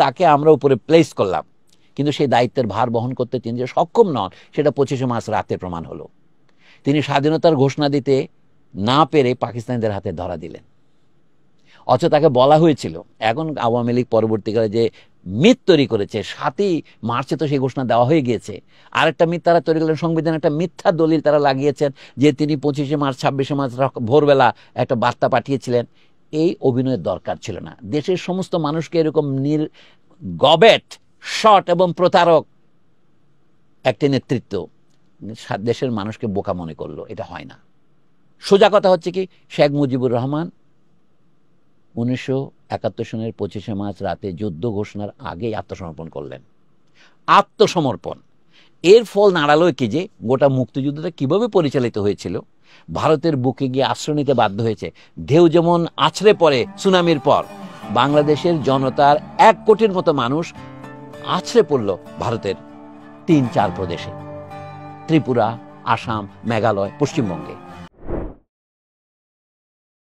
তাকে আমরা উপরে প্লেস করলাম, কিন্তু সেই দায়িত্বের ভার বহন করতে তিনি যে সক্ষম নন সেটা 25শে মার্চ রাতে প্রমাণ হলো। তিনি স্বাধীনতার ঘোষণা দিতে না পেরে পাকিস্তানিদের হাতে ধরা দিলেন। অথচ তাকে বলা হয়েছিল, এখন আওয়ামী লীগ পরবর্তীকালে যে মিথ তৈরি করেছে, 7ই মার্চে তো সেই ঘোষণা দেওয়া হয়ে গিয়েছে, আরেকটা মিথ তারা তৈরি করলেন, সংবিধানে একটা মিথ্যা দলিল তারা লাগিয়েছেন যে তিনি 25শে মার্চ 26শে মার্চ ভোরবেলা একটা বার্তা পাঠিয়েছিলেন। এই অভিনয়ের দরকার ছিল না। দেশের সমস্ত মানুষকে এরকম গবেট, শট এবং প্রতারক একটি নেতৃত্ব দেশের মানুষকে বোকা মনে করলো, এটা হয় না। সোজা কথা হচ্ছে কি, শেখ মুজিবুর রহমান 1971 সনের 25শে মার্চ রাতে যুদ্ধ ঘোষণার আগেই আত্মসমর্পণ করলেন। আত্মসমর্পণ, এর ফল দাঁড়ালো কি যে গোটা মুক্তিযুদ্ধটা কিভাবে পরিচালিত হয়েছিল। ভারতের বুকে গিয়ে আশ্রয় নিতে বাধ্য হয়েছে। ঢেউ যেমন আছড়ে পড়ে সুনামির পর, বাংলাদেশের জনতার 1 কোটির মতো মানুষ আছড়ে পড়ল ভারতের 3-4 প্রদেশে, ত্রিপুরা, আসাম, মেঘালয়, পশ্চিমবঙ্গে।